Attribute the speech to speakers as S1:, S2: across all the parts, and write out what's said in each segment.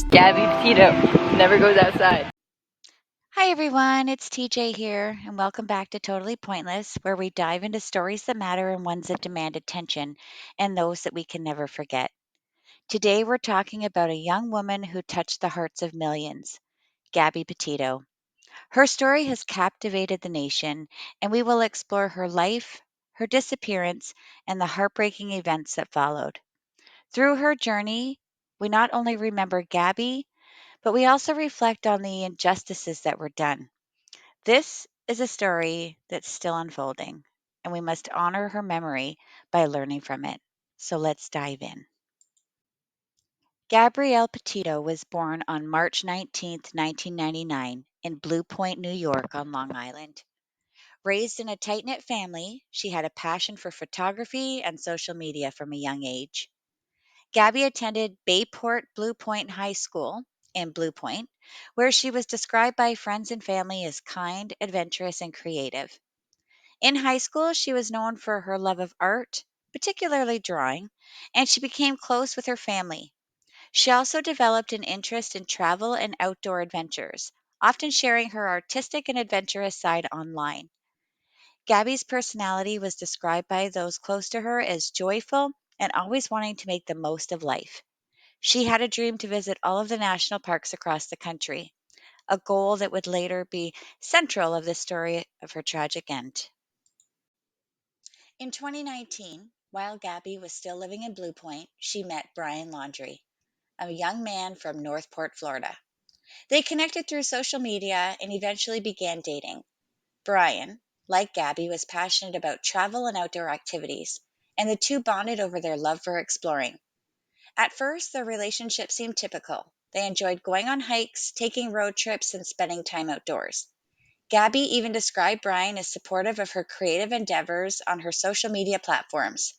S1: Gabby Petito never goes outside.
S2: Hi everyone, it's TJ here, and welcome back to Totally Pointless, where we dive into stories that matter and ones that demand attention, and those that we can never forget. Today we're talking about a young woman who touched the hearts of millions, Gabby Petito. Her story has captivated the nation, and we will explore her life, her disappearance, and the heartbreaking events that followed. Through her journey, we not only remember Gabby, but we also reflect on the injustices that were done. This is a story that's still unfolding, and we must honor her memory by learning from it. So let's dive in. Gabrielle Petito was born on March 19th, 1999, in Blue Point, New York, on Long Island. Raised in a tight knit family, she had a passion for photography and social media from a young age. Gabby attended Bayport Blue Point High School in Blue Point, where she was described by friends and family as kind, adventurous, and creative. In high school, she was known for her love of art, particularly drawing, and she became close with her family. She also developed an interest in travel and outdoor adventures, often sharing her artistic and adventurous side online. Gabby's personality was described by those close to her as joyful and always wanting to make the most of life. She had a dream to visit all of the national parks across the country, a goal that would later be central of the story of her tragic end. In 2019, while Gabby was still living in Blue Point, she met Brian Laundrie, a young man from Northport, Florida. They connected through social media and eventually began dating. Brian, like Gabby, was passionate about travel and outdoor activities, and the two bonded over their love for exploring. At first, their relationship seemed typical. They enjoyed going on hikes, taking road trips, and spending time outdoors. Gabby even described Brian as supportive of her creative endeavors on her social media platforms.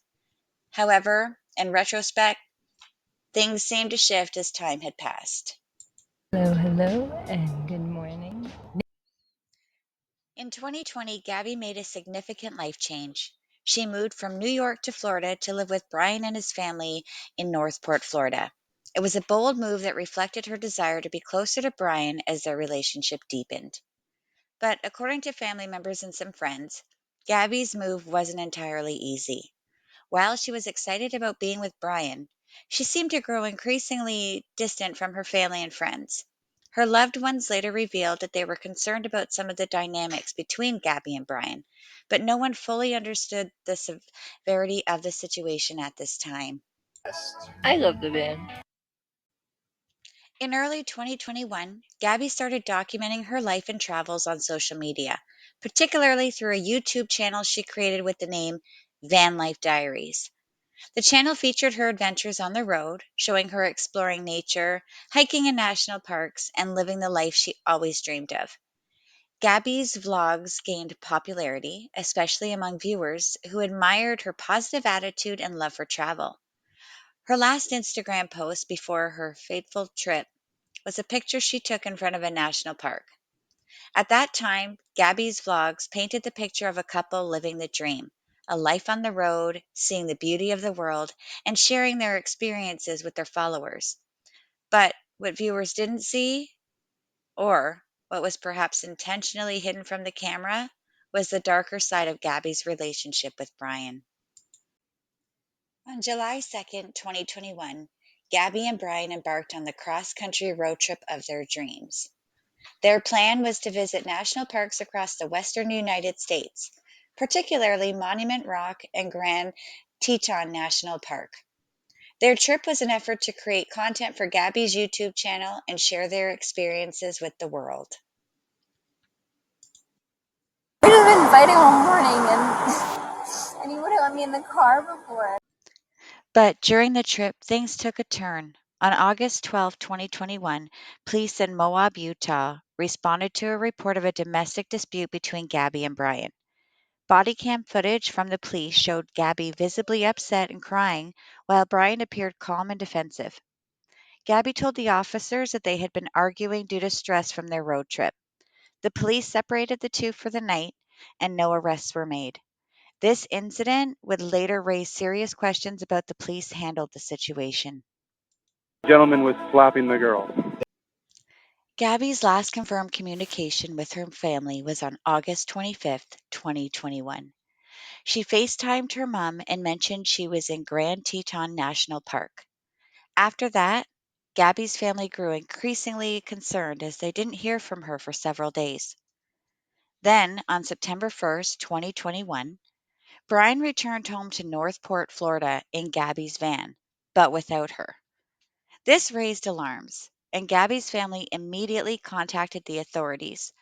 S2: However, in retrospect, things seemed to shift as time had passed.
S1: Hello, hello, and good morning.
S2: In 2020, Gabby made a significant life change. She moved from New York to Florida to live with Brian and his family in Northport, Florida. It was a bold move that reflected her desire to be closer to Brian as their relationship deepened. But according to family members and some friends, Gabby's move wasn't entirely easy. While she was excited about being with Brian, she seemed to grow increasingly distant from her family and friends. Her loved ones later revealed that they were concerned about some of the dynamics between Gabby and Brian, but no one fully understood the severity of the situation at this time.
S1: I love the band.
S2: In early 2021, Gabby started documenting her life and travels on social media, particularly through a YouTube channel she created with the name Van Life Diaries. The channel featured her adventures on the road, showing her exploring nature, hiking in national parks, and living the life she always dreamed of. Gabby's vlogs gained popularity, especially among viewers who admired her positive attitude and love for travel. Her last Instagram post before her fateful trip was a picture she took in front of a national park. At that time, Gabby's vlogs painted the picture of a couple living the dream, a life on the road, seeing the beauty of the world, and sharing their experiences with their followers. But what viewers didn't see, or what was perhaps intentionally hidden from the camera, was the darker side of Gabby's relationship with Brian. On July 2nd, 2021, Gabby and Brian embarked on the cross country road trip of their dreams. Their plan was to visit national parks across the western United States, particularly Monument Rock and Grand Teton National Park. Their trip was an effort to create content for Gabby's YouTube channel and share their experiences with the world.
S3: We've been fighting all morning, and you would have let me in the car before.
S2: But during the trip, things took a turn. On August 12, 2021, police in Moab, Utah, responded to a report of a domestic dispute between Gabby and Brian. Body cam footage from the police showed Gabby visibly upset and crying, while Brian appeared calm and defensive. Gabby told the officers that they had been arguing due to stress from their road trip. The police separated the two for the night, and no arrests were made. This incident would later raise serious questions about the police handled the situation.
S4: gentleman was slapping the girl.
S2: Gabby's last confirmed communication with her family was on August 25th, 2021. She FaceTimed her mom and mentioned she was in Grand Teton National Park. After that, Gabby's family grew increasingly concerned as they didn't hear from her for several days. Then, on September 1st, 2021, Brian returned home to Northport, Florida in Gabby's van, but without her. This raised alarms, and Gabby's family immediately contacted the authorities.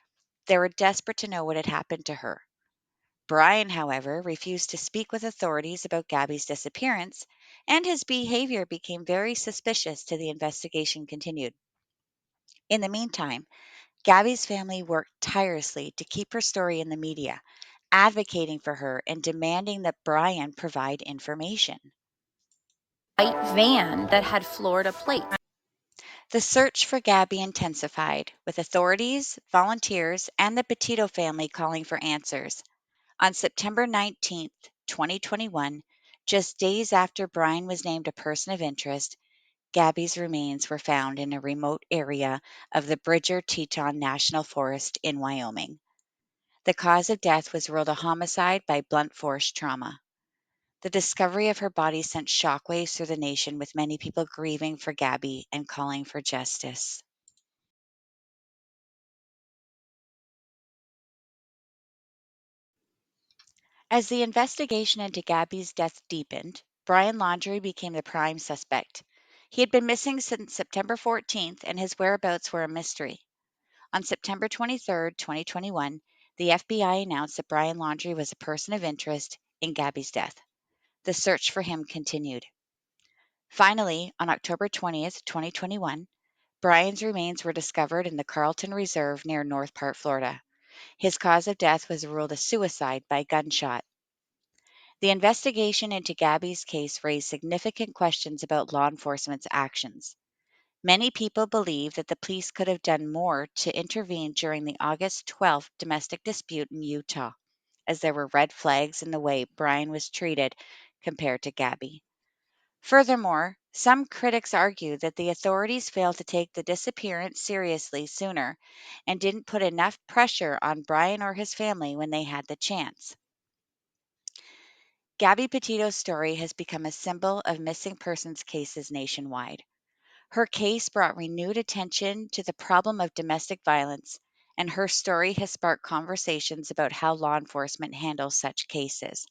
S2: They were desperate to know what had happened to her. Brian, however, refused to speak with authorities about Gabby's disappearance, and his behavior became very suspicious as the investigation continued. In the meantime, Gabby's family worked tirelessly to keep her story in the media, advocating for her and demanding that Brian provide information.
S3: White van that had Florida plates.
S2: The search for Gabby intensified, with authorities, volunteers, and the Petito family calling for answers. On September 19th, 2021, just days after Brian was named a person of interest, Gabby's remains were found in a remote area of the Bridger Teton National Forest in Wyoming. The cause of death was ruled a homicide by blunt force trauma. The discovery of her body sent shockwaves through the nation, with many people grieving for Gabby and calling for justice. As the investigation into Gabby's death deepened, Brian Laundrie became the prime suspect. He had been missing since September 14th, and his whereabouts were a mystery. On September 23rd, 2021, the FBI announced that Brian Laundrie was a person of interest in Gabby's death. The search for him continued. Finally, on October 20th, 2021, Brian's remains were discovered in the Carlton Reserve near Northport, Florida. His cause of death was ruled a suicide by gunshot. The investigation into Gabby's case raised significant questions about law enforcement's actions. Many people believe that the police could have done more to intervene during the August 12th domestic dispute in Utah, as there were red flags in the way Brian was treated compared to Gabby. Furthermore, some critics argue that the authorities failed to take the disappearance seriously sooner and didn't put enough pressure on Brian or his family when they had the chance. Gabby Petito's story has become a symbol of missing persons cases nationwide. Her case brought renewed attention to the problem of domestic violence, and her story has sparked conversations about how law enforcement handles such cases.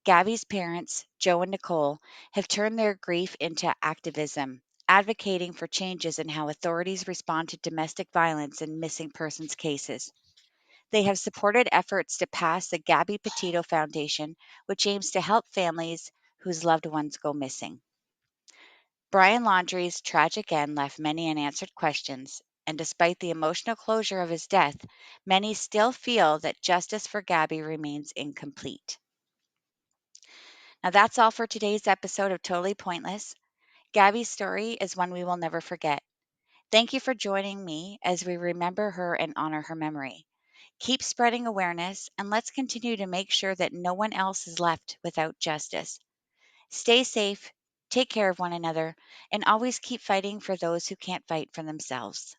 S2: Gabby's parents, Joe and Nicole, have turned their grief into activism, advocating for changes in how authorities respond to domestic violence and missing persons cases. They have supported efforts to pass the Gabby Petito Foundation, which aims to help families whose loved ones go missing. Brian Laundrie's tragic end left many unanswered questions, and despite the emotional closure of his death, many still feel that justice for Gabby remains incomplete. Now, that's all for today's episode of Totally Pointless. Gabby's story is one we will never forget. Thank you for joining me as we remember her and honor her memory. Keep spreading awareness, and let's continue to make sure that no one else is left without justice. Stay safe, take care of one another, and always keep fighting for those who can't fight for themselves.